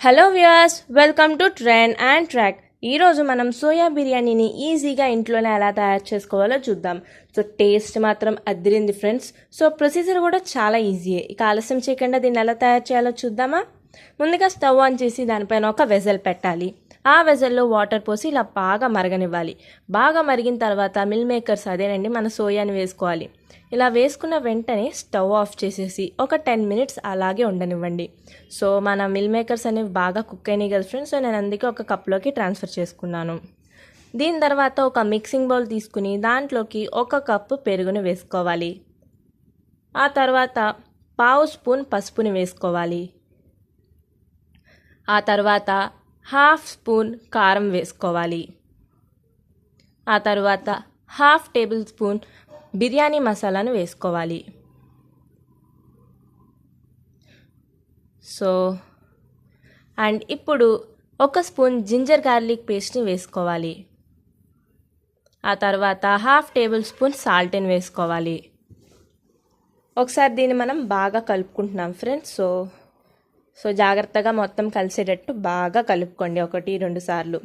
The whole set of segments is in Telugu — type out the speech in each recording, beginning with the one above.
Hello viewers, welcome to trend and track. ఈరోజు మనం సోయా బిర్యానీని ఈజీగా ఇంట్లోనే ఎలా తయారు చేసుకోవాలో చూద్దాం. సో టేస్ట్ మాత్రం అదిరింది ఫ్రెండ్స్. సో ప్రొసీజర్ కూడా చాలా ఈజీయే. ఇక ఆలస్యం చేయకుండా దీన్ని ఎలా తయారు చేయాలో చూద్దామా. ముందుగా స్టవ్ ఆన్ చేసి దానిపైన ఒక వెజల్ పెట్టాలి. ఆ వెజల్లో వాటర్ పోసి ఇలా బాగా మరగనివ్వాలి. బాగా మరిగిన తర్వాత మిల్ మేకర్స్, అదేనండి మన సోయాని వేసుకోవాలి. ఇలా వేసుకున్న వెంటనే స్టవ్ ఆఫ్ చేసేసి ఒక 10 మినిట్స్ అలాగే ఉండనివ్వండి. సో మన మిల్ మేకర్స్ అనేవి బాగా కుక్ అయినాయి కదా ఫ్రెండ్స్. సో నేను అందుకే ఒక కప్లోకి ట్రాన్స్ఫర్ చేసుకున్నాను. దీని తర్వాత ఒక మిక్సింగ్ బౌల్ తీసుకుని దాంట్లోకి 1 కప్పు పెరుగుని వేసుకోవాలి. ఆ తర్వాత 1/2 స్పూన్ పసుపుని వేసుకోవాలి. ఆ తర్వాత 1/2 స్పూన్ కారం వేసుకోవాలి. ఆ తర్వాత 1/2 టేబుల్ స్పూన్ బిర్యానీ మసాలాను వేసుకోవాలి. అండ్ ఇప్పుడు 1 స్పూన్ జింజర్ గార్లిక్ పేస్ట్ని వేసుకోవాలి. ఆ తర్వాత 1/2 టేబుల్ స్పూన్ సాల్ట్ని వేసుకోవాలి. ఒకసారి దీన్ని మనం బాగా కలుపుకుంటున్నాం ఫ్రెండ్స్. సో జాగ్రత్తగా మొత్తం కలిసేటట్టు బాగా కలుపుకోండి 1-2 సార్లు.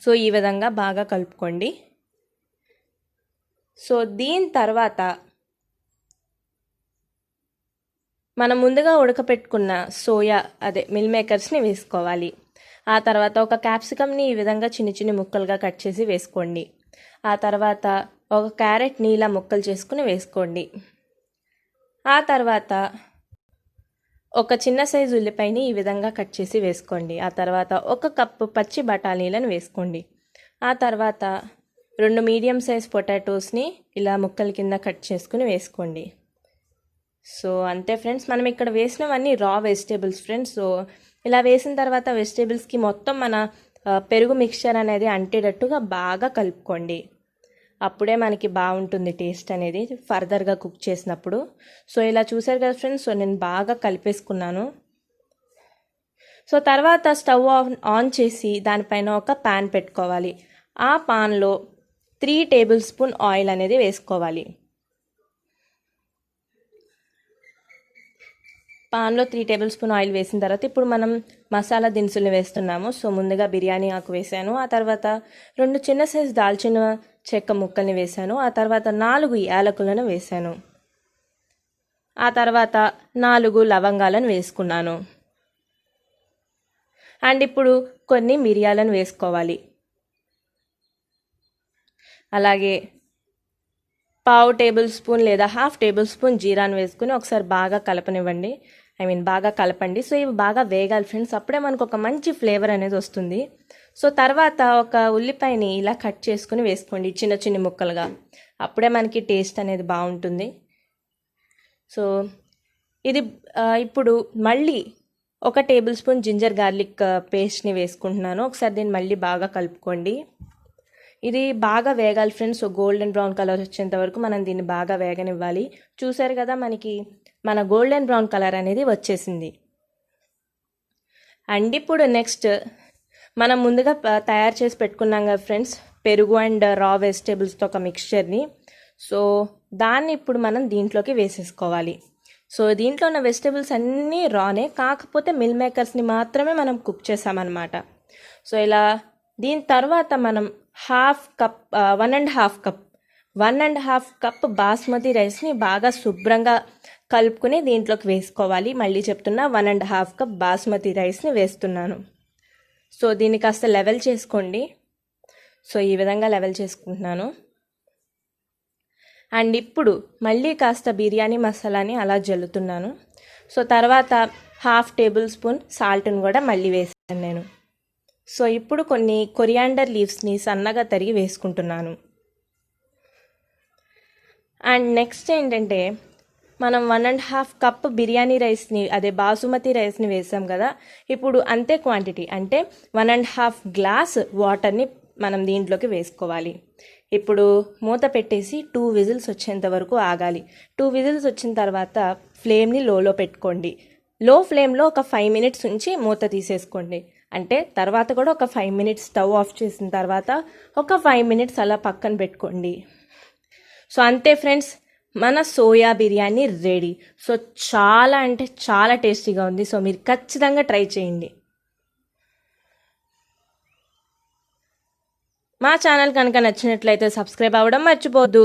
సో ఈ విధంగా బాగా కలుపుకోండి. సో దీని తర్వాత మనం ముందుగా ఉడకపెట్టుకున్న సోయా మిల్ మేకర్స్ని వేసుకోవాలి. ఆ తర్వాత ఒక క్యాప్సికమ్ని ఈ విధంగా చిన్న చిన్న ముక్కలుగా కట్ చేసి వేసుకోండి. ఆ తర్వాత ఒక క్యారెట్ని ఇలా ముక్కలు చేసుకుని వేసుకోండి. ఆ తర్వాత ఒక చిన్న సైజు ఉల్లిపాయని ఈ విధంగా కట్ చేసి వేసుకోండి. ఆ తర్వాత 1 కప్పు పచ్చి బఠానీలను వేసుకోండి. ఆ తర్వాత 2 మీడియం సైజ్ పొటాటోస్ని ఇలా ముక్కల కింద కట్ చేసుకుని వేసుకోండి. సో అంతే ఫ్రెండ్స్, మనం ఇక్కడ వేసినవన్నీ రా వెజిటేబుల్స్ ఫ్రెండ్స్. సో ఇలా వేసిన తర్వాత వెజిటేబుల్స్కి మొత్తం మన పెరుగు మిక్చర్ అనేది అంటేటట్టుగా బాగా కలుపుకోండి. అప్పుడే మనకి బాగుంటుంది టేస్ట్ అనేది ఫర్దర్గా కుక్ చేసినప్పుడు. సో ఇలా చూసారు కదా ఫ్రెండ్స్. సో నేను బాగా కలిపేసుకున్నాను. సో తర్వాత స్టవ్ ఆన్ చేసి దానిపైన ఒక ప్యాన్ పెట్టుకోవాలి. ఆ పాన్లో 3 టేబుల్ స్పూన్ ఆయిల్ అనేది వేసుకోవాలి. పాన్లో 3 టేబుల్ స్పూన్ ఆయిల్ వేసిన తర్వాత ఇప్పుడు మనం మసాలా దినుసులు వేస్తున్నాము. సో ముందుగా బిర్యానీ ఆకు వేసాను. ఆ తర్వాత 2 చిన్న సైజు దాల్చిన చెక్క ముక్కల్ని వేసాను. ఆ తర్వాత 4 యాలకులను వేసాను. ఆ తర్వాత 4 లవంగాలను వేసుకున్నాను. అండ్ ఇప్పుడు కొన్ని మిరియాలను వేసుకోవాలి. అలాగే 1/2 టేబుల్ స్పూన్ లేదా 1/2 టేబుల్ స్పూన్ జీరాను వేసుకుని ఒకసారి బాగా కలపనివ్వండి. బాగా కలపండి. సో ఇవి బాగా వేగాలి ఫ్రెండ్స్. అప్పుడే మనకు ఒక మంచి ఫ్లేవర్ అనేది వస్తుంది. సో తర్వాత ఒక ఉల్లిపాయని ఇలా కట్ చేసుకుని వేసుకోండి చిన్న చిన్న ముక్కలుగా. అప్పుడే మనకి టేస్ట్ అనేది బాగుంటుంది. సో ఇది ఇప్పుడు మళ్ళీ 1 టేబుల్ స్పూన్ జింజర్ గార్లిక్ పేస్ట్ని వేసుకుంటున్నాను. ఒకసారి దీన్ని మళ్ళీ బాగా కలుపుకోండి. ఇది బాగా వేగాలి friends. So golden brown colour వచ్చేంత వరకు మనం దీన్ని బాగా వేగనివ్వాలి. చూసారు కదా, మనకి మన గోల్డెన్ బ్రౌన్ కలర్ అనేది వచ్చేసింది. అండ్ ఇప్పుడు నెక్స్ట్ మనం ముందుగా తయారు చేసి పెట్టుకున్నాం కదా ఫ్రెండ్స్, పెరుగు అండ్ రా వెజిటేబుల్స్తో ఒక మిక్స్చర్ని. సో దాన్ని ఇప్పుడు మనం దీంట్లోకి వేసేసుకోవాలి. సో దీంట్లో ఉన్న వెజిటేబుల్స్ అన్నీ రానే, కాకపోతే మిల్ మేకర్స్ని మాత్రమే మనం కుక్ చేసామన్నమాట. సో ఇలా దీని తర్వాత మనం 1.5 కప్ బాస్మతి రైస్ని బాగా శుభ్రంగా కలుపుకుని దీంట్లోకి వేసుకోవాలి. మళ్ళీ చెప్తున్నా, 1.5 కప్ బాస్మతి రైస్ని వేస్తున్నాను. సో దీన్ని కాస్త లెవెల్ చేసుకోండి. సో ఈ విధంగా లెవెల్ చేసుకుంటున్నాను. అండ్ ఇప్పుడు మళ్ళీ కాస్త బిర్యానీ మసాలాని అలా జల్లుతున్నాను. సో తర్వాత 1/2 టేబుల్ స్పూన్ సాల్ట్ని కూడా మళ్ళీ వేసాను నేను. సో ఇప్పుడు కొన్ని కొరియాండర్ లీవ్స్ని సన్నగా తరిగి వేసుకుంటున్నాను. అండ్ నెక్స్ట్ ఏంటంటే, మనం 1.5 కప్ బిర్యానీ రైస్ని బాసుమతి రైస్ని వేసాం కదా. ఇప్పుడు అంతే క్వాంటిటీ, అంటే 1.5 గ్లాస్ వాటర్ని మనం దీంట్లోకి వేసుకోవాలి. ఇప్పుడు మూత పెట్టేసి 2 విజిల్స్ వచ్చేంత వరకు ఆగాలి. 2 విజిల్స్ వచ్చిన తర్వాత ఫ్లేమ్ని లోలో పెట్టుకోండి. లో ఫ్లేమ్లో ఒక 5 మినిట్స్ ఉంచి మూత తీసేసుకోండి. అంటే తర్వాత కూడా ఒక 5 మినిట్స్ స్టవ్ ఆఫ్ చేసిన తర్వాత ఒక 5 మినిట్స్ అలా పక్కన పెట్టుకోండి. సో అంతే ఫ్రెండ్స్, మన సోయా బిర్యానీ రెడీ. సో చాలా అంటే చాలా టేస్టీగా ఉంది. సో మీరు ఖచ్చితంగా ట్రై చేయండి. మా ఛానల్ కనుక నచ్చినట్లయితే సబ్స్క్రైబ్ అవ్వడం మర్చిపోవద్దు.